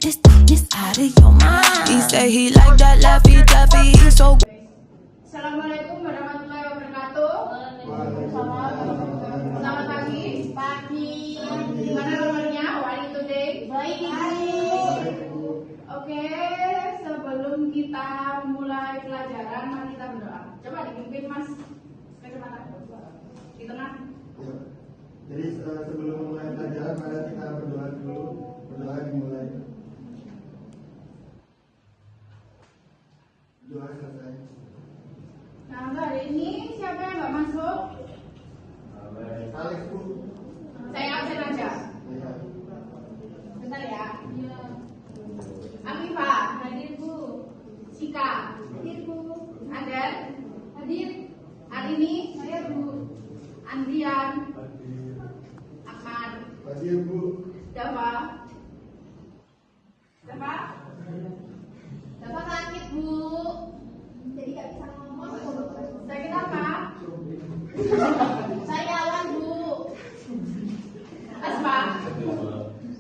This out of your mind. He say he like that Laffy Taffy. He's so. Assalamualaikum warahmatullahi wabarakatuh. Selamat pagi. Gimana kabarnya? How are you today? Baik. Oke, sebelum kita mulai pelajaran, mari kita berdoa. Coba dipimpin Mas. Kacamata di tengah. Ya. Jadi sebelum mulai pelajaran, mari kita berdoa dulu. Berdoa dimulai. Doa selesai. Nah, untuk hari ini siapa yang nggak masuk? Alex, Bu. Saya absen aja. Ya. Bentar ya. Afifah, hadir Bu. Sika, hadir Bu. Aden, hadir. Arini, saya Bu. Andrian, Ahmad, Hadir, Bu. Dava, Sakit Bu, jadi nggak bisa ngomong. sakit apa? Saya lawan Bu. Asma.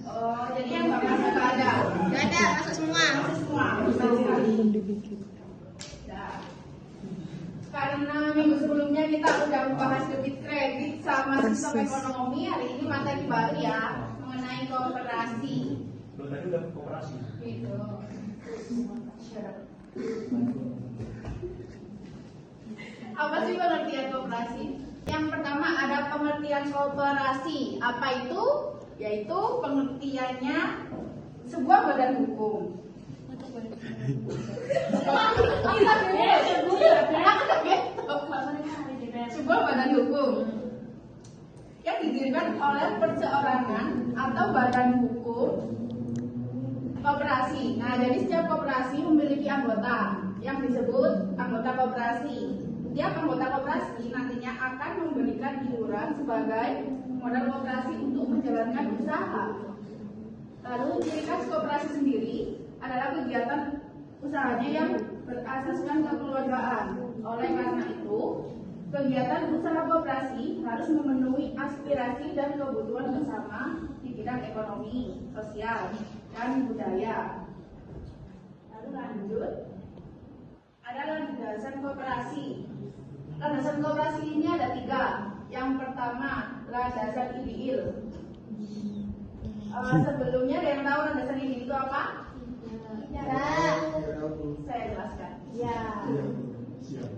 Oh, jadi yang nggak masuk nggak ada. Nggak ada, masuk semua. Semua. Nah, karena minggu sebelumnya kita udah membahas debit kredit sama sistem ekonomi, hari ini materi baru ya mengenai kooperasi. Tadi udah kooperasi. Gitu. Apa sih pengertian kooperasi? Yang pertama ada pengertian kooperasi. Apa itu? Yaitu pengertiannya sebuah badan hukum. Sebuah badan hukum yang didirikan oleh perseorangan atau badan hukum koperasi. Nah, jadi setiap koperasi memiliki anggota yang disebut anggota koperasi. Setiap anggota koperasi nantinya akan memberikan iuran sebagai modal koperasi untuk menjalankan usaha. Lalu ciri khas koperasi sendiri adalah kegiatan usahanya yang berasaskan kekeluargaan. Oleh karena itu, kegiatan usaha koperasi harus memenuhi aspirasi dan kebutuhan bersama di bidang ekonomi, sosial, dan budaya. Lalu lanjut, ada landasan koperasi. Landasan koperasi ini ada 3. Yang pertama, landasan ideal. Sebelumnya ada yang tahu landasan ideal itu apa? Ya. Saya jelaskan. Ya. Siap.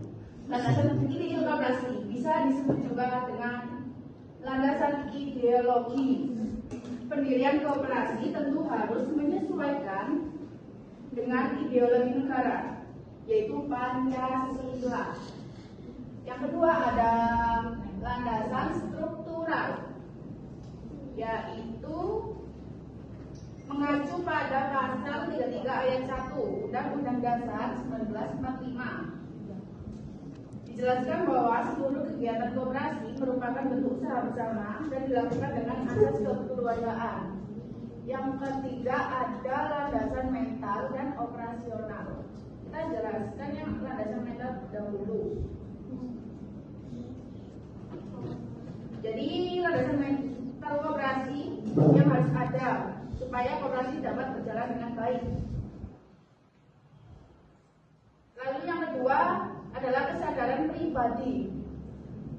Landasan ideal koperasi bisa disebut juga dengan landasan ideologi. Pendirian koperasi tentu harus menyesuaikan dengan ideologi negara, yaitu Pancasila. Yang kedua ada landasan struktural, yaitu mengacu pada pasal 33 ayat 1 Undang-Undang Dasar 1945. Dijelaskan bahwa seluruh kegiatan koperasi merupakan bentuk usaha bersama dan dilakukan dengan asas kekeluargaan. Yang ketiga ada landasan mental dan operasional. Kita jelaskan yang landasan mental dahulu. Jadi landasan mental koperasi yang harus ada supaya koperasi dapat berjalan dengan baik. Lalu yang kedua adalah kesadaran pribadi.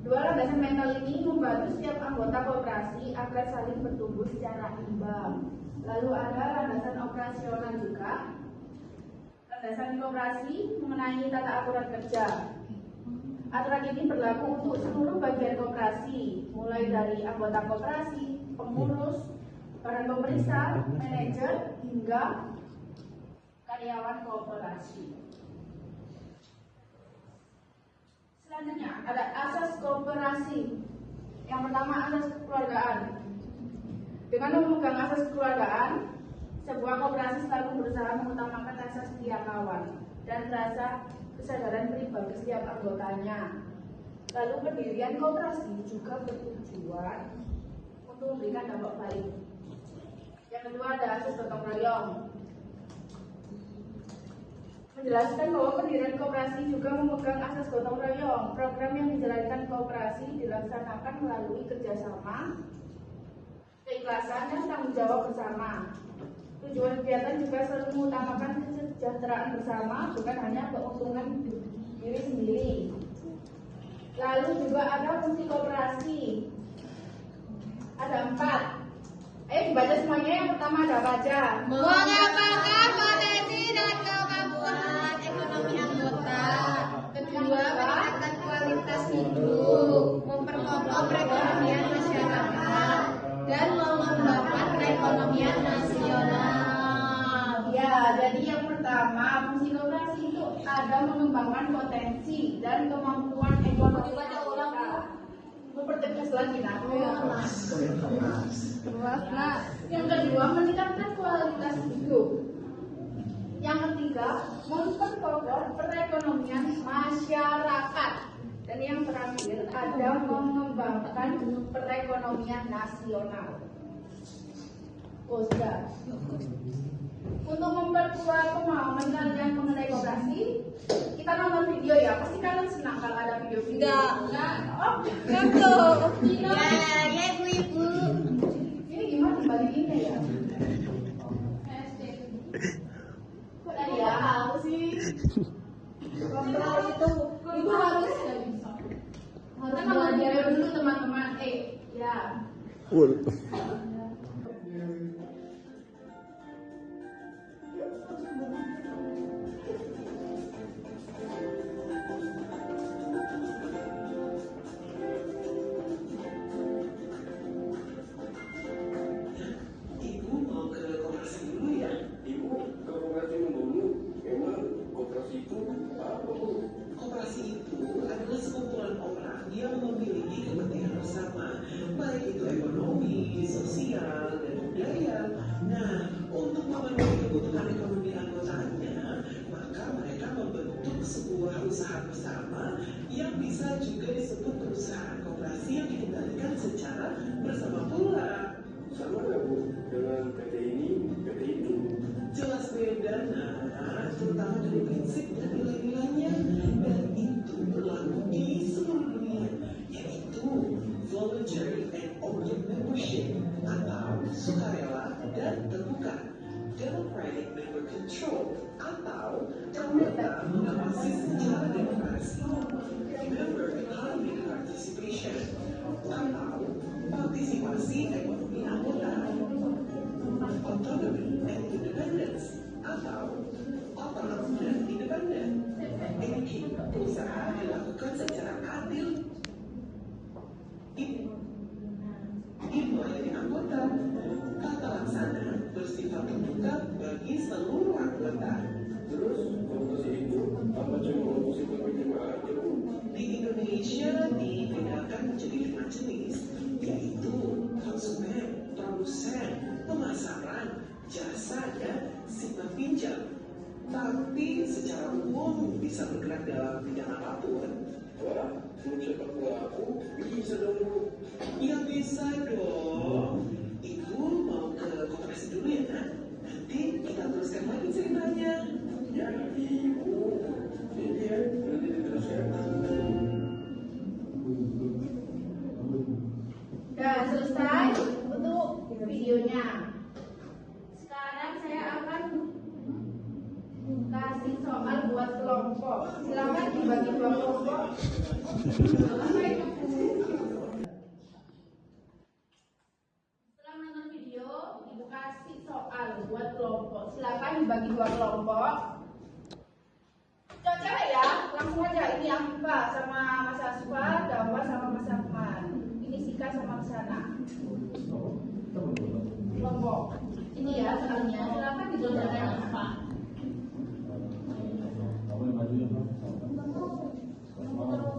2 landasan mental ini membantu setiap anggota koperasi agar saling bertumbuh secara imbang. Lalu ada landasan operasional juga. Landasan koperasi mengenai tata aturan kerja. Aturan ini berlaku untuk seluruh bagian koperasi, mulai dari anggota koperasi, pengurus, badan pemeriksa, manajer, hingga karyawan koperasi. Selanjutnya ada asas koperasi. Yang pertama asas kekeluargaan. Dengan memegang asas kekeluargaan, sebuah koperasi selalu berusaha mengutamakan rasa setia kawan dan rasa kesadaran pribadi setiap anggotanya. Lalu pendirian koperasi juga bertujuan untuk memberikan dampak baik. Yang kedua ada asas gotong royong. Menjelaskan bahwa pendirian koperasi juga memegang asas gotong royong. Program yang dijalankan koperasi dilaksanakan melalui kerjasama, keikhlasan, dan tanggung jawab bersama. Tujuan kegiatan juga selalu mengutamakan kesejahteraan bersama, bukan hanya keuntungan diri sendiri. Lalu juga ada fungsi koperasi. Ada 4. Ayo dibaca semuanya. Yang pertama ada apa aja? Mengembangkan potensi dan kemampuan ekonomi anggota. Kedua, meningkatkan kualitas hidup, memperkokoh perekonomian masyarakat, dan mengembangkan perekonomian nasional. Ya, jadi yang pertama fungsi koperasi itu ada mengembangkan potensi dan kemampuan ekonomi masyarakat. Mempertegas lagi nak. Yang kedua, meningkatkan kualitas hidup. Yang ketiga, memperkokoh perekonomian masyarakat. Dan yang terakhir, ada mengembangkan perekonomian nasional. Oh, sudah. Untuk memperkuat pemahaman kalian mengenai koperasi, kita nonton video ya. Pasti kalian senang kalau ada video-video. Enggak. Oh, Ya, ibu-ibu. ini gimana dibalikinnya ya? Kok dia tahu sih? Kontrol itu harus kita nonton video dulu teman-teman. Ya. Ibu mau ke koperasi dulu ya? Ibu ke koperasi dulu. Emang koperasi itu apa, Bu? Koperasi itu adalah sekumpulan orang yang memiliki kepentingan bersama, baik itu ekonomi, sosial, dan budaya. Nah, untuk memenuhi kebutuhan ekonomi anggotanya, maka mereka membentuk sebuah usaha bersama yang bisa juga disebut perusahaan koperasi yang dikendalikan secara bersama pula. Sama nggak, Bu, dengan PT ini, PT itu? Jelas beda, nah, terutama dari prinsip dan nilai-nilainya. Dan itu berlaku di seluruh dunia, yaitu voluntary and open membership atau sukarela dan terbuka, democratic member control atau anggota mengawasi secara demokrasi, member economic participation atau partisipasi ekonomi anggota, autonomy and independence atau otonom dan independen. Ini usaha dilakukan secara adil. Melayani anggota, tata laksana bersifat terbuka bagi seluruh anggota. Terus koperasi itu apa cuma bersifat terbuka aja, Bu? Di Indonesia dibedakan menjadi 5 jenis, yaitu konsumen, produsen, pemasaran, jasa, dan simpan pinjam. Tapi secara umum bisa bergerak dalam bidang apapun. Wah, belum sepak bola aku bisa dong, Bu. Ya bisa dong. Ibu mau ke koperasi dulu ya, Nak? Nanti kita teruskan lagi ceritanya. Ya, Ibu. Jadi ya, nanti diteruskan. Dan selesai untuk videonya. Sekarang saya akan kasih soal buat kelompok. Silakan dibagi 2 kelompok. Setelah menonton video, ibu kasih soal buat kelompok. Silakan dibagi 2 kelompok. Cocok ya, langsung aja. Ini Afifa sama Mas Asfa, Dawa sama Mas Ahmad. Ini Sika sama Kesana. Kelompok. Ini ya soalnya. Silakan dijelaskan apa.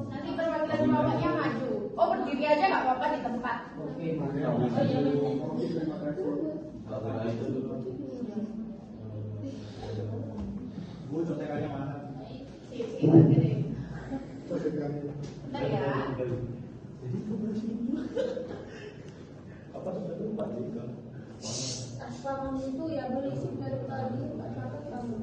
Nanti perwakilan kelompoknya maju. Oh, berdiri aja nggak apa-apa di tempat. Oke, terima kasih. Bu, contekannya mana? Sip, oke deh. Contekannya. Bentar ya. Jadi koperasi itu apa sebenarnya Pak Jika? Asal itu ya berisik dari tadi, Pak Catat kamu.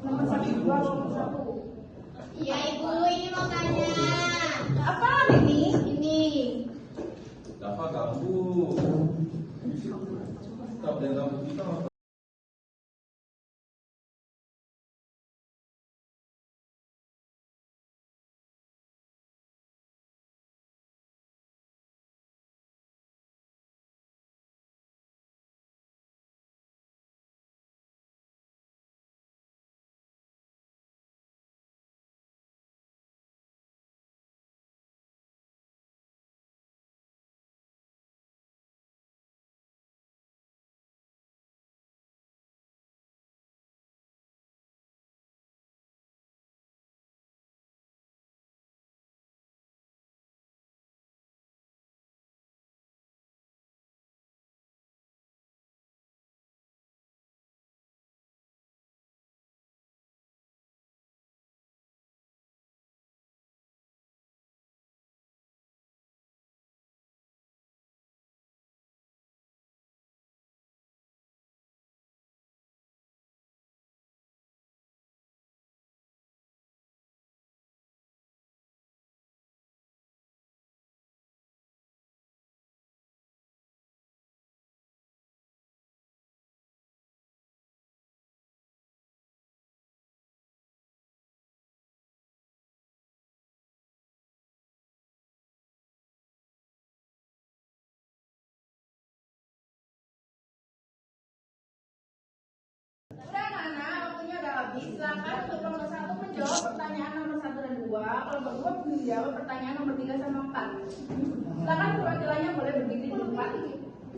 Nomor 1, 2, nomor 1. Iya ibu, ini makanya. Apaan ini? Ini. Dapat kamu. Stop dan kamu kita. Udah Nana, waktunya udah habis. Silakan untuk kelompok 1 menjawab pertanyaan nomor 1 dan 2. Kelompok 2 menjawab pertanyaan nomor 3 sama 4. Silakan perwakilannya boleh berdiri di depan.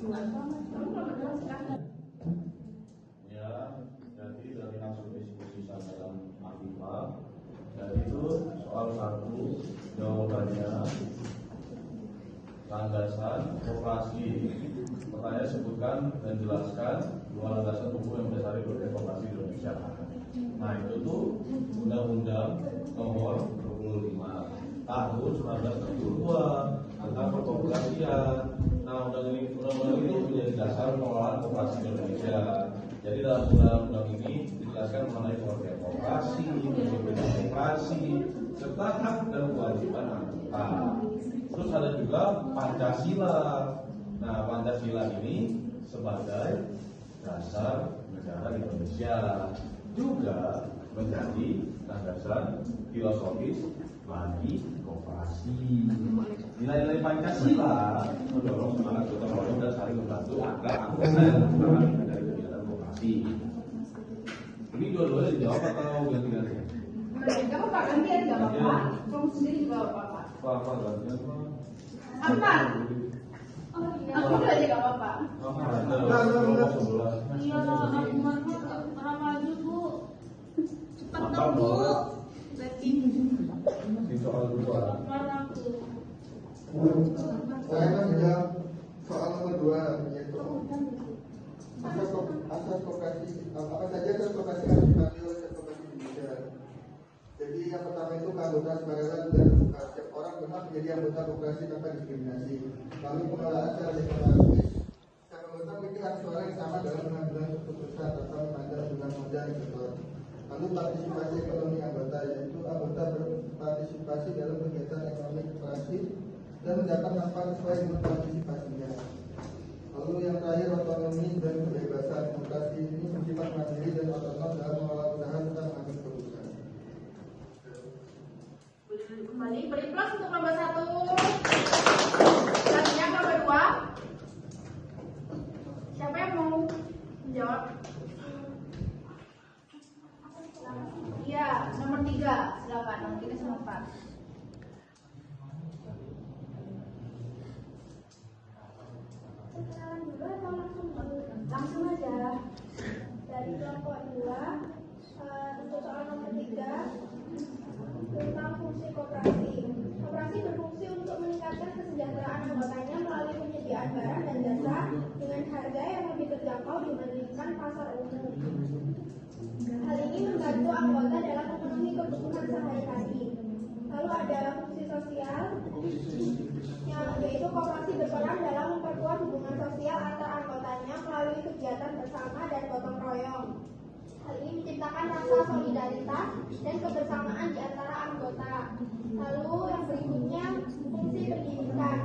Kelompok 2 silakan. Ya, jadi dari hasil diskusi saya dalam AFIFA, dan itu soal 1 jawabannya landasan operasi. Pertanyaan sebutkan dan jelaskan 2 landasan hukum yang mendasari beroperasi di Indonesia. Nah itu tuh Undang-Undang Nomor 25 Tahun 1972 tentang perkoperasian. Nah undang-undang ini menjadi dasar pengelolaan koperasi di Indonesia. Jadi dalam undang-undang ini dijelaskan mengenai pengertian koperasi, prinsip koperasi, serta hak dan kewajiban anggota. Terus ada juga Pancasila. Nah Pancasila ini sebagai dasar negara Indonesia juga menjadi landasan filosofis bagi koperasi. Nilai-nilai Pancasila mendorong semangat gotong royong dan saling membantu agar anggota dari kegiatan koperasi. Ini dua-duanya dijawab atau ganti-ganti? Gak apa-apa, gantian gak apa-apa. Kamu sendiri juga gak apa-apa. Apa gantian? Apa? Aku juga aja gak apa-apa. Iya, aku pernah maju bu. Cepat dong bu. Berarti Di soal kedua. marah aku. Saya akan menjawab soal nomor 2, yaitu asas koperasi, apa saja asas koperasi yang dipakai oleh koperasi Indonesia. Jadi yang pertama itu keanggotaan sukarela dan terbuka. Setiap orang berhak menjadi anggota koperasi tanpa diskriminasi. Lalu pengelolaan secara demokratis. Setiap anggota memiliki hak suara yang sama dalam pengambilan keputusan atau mengambil dengan modal investor. Lalu partisipasi ekonomi anggota, yaitu anggota berpartisipasi dalam kegiatan ekonomi koperasi dan mendapat manfaat sesuai dengan partisipasinya. Lalu yang terakhir otonomi dan kebebasan. Koperasi ini bersifat mandiri dan otonom dalam mengelola usaha serta mengambil keputusan. Kembali beri plus untuk kelompok 1. Selanjutnya kelompok 2. Siapa yang mau menjawab? Iya, nomor 3. Silakan, nomor 3 sama 4. Kenalan dulu atau Langsung aja. dari kelompok 2 untuk soal nomor 3 tentang fungsi koperasi. Koperasi berfungsi untuk meningkatkan kesejahteraan anggotanya melalui penyediaan barang dan jasa dengan harga yang lebih terjangkau dibandingkan pasar umum. Hal ini membantu anggota dalam memenuhi kebutuhan sehari-hari. Lalu ada fungsi sosial dan kebersamaan di antara anggota. Lalu yang berikutnya, fungsi pendidikan.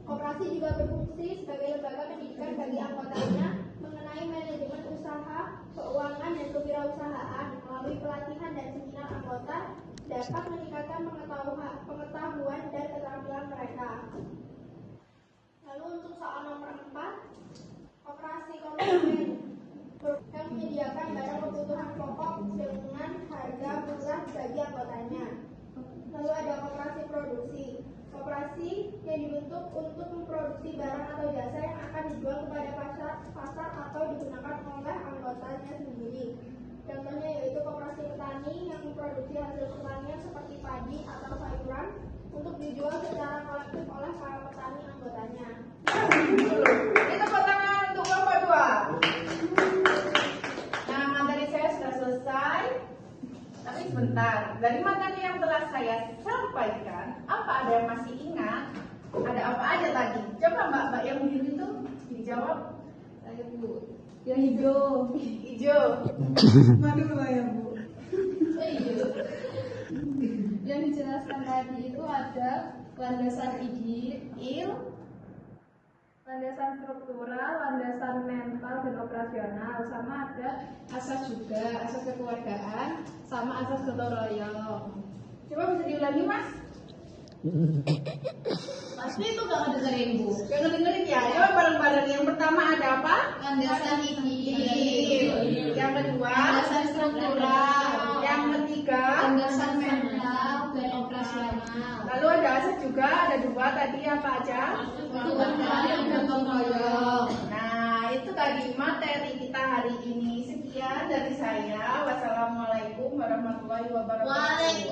Koperasi juga berfungsi sebagai lembaga pendidikan bagi anggotanya mengenai manajemen usaha, keuangan, dan kewirausahaan. Melalui pelatihan dan seminar, anggota dapat meningkatkan pengetahuan dan keterampilan mereka. Lalu untuk soal nomor 4, operasi konsumen yang menyediakan barang kebutuhan pokok dengan harga murah bagi anggotanya. Lalu ada koperasi produksi. Koperasi yang dibentuk untuk memproduksi barang atau jasa yang akan dijual kepada pasar atau digunakan oleh anggotanya sendiri. Contohnya yaitu koperasi petani yang memproduksi hasil pertanian seperti padi atau sayuran untuk dijual secara kolektif oleh para petani anggotanya. Ini tepuk tangan untuk kelompok 2. Nah, materi saya sudah selesai. Tapi sebentar, dari materi yang telah saya sampaikan, apa ada yang masih ingat? Ada apa aja tadi? Coba mbak yang biru itu dijawab. Saya Bu. Yang hijau. Hijau. Madu ya Bu. Hijau. Yang dijelaskan tadi itu ada landasan landasan struktural, landasan mental dan operasional, sama ada asas juga, asas kekeluargaan, sama asas gotong royong. Coba bisa diulangi mas? Pasti itu gak ngedengerin Bu. Gak ngedengerin ya? Coba bareng-bareng. Yang pertama ada apa? Landasan Yang kedua? landasan struktural, Yang ketiga? landasan mental dan operasional. Lalu ada asas juga, ada 2 tadi apa aja? Kekeluargaan dan gotong royong. Nah, itu tadi materi kita hari ini. Sekian dari saya. Wassalamualaikum warahmatullahi wabarakatuh.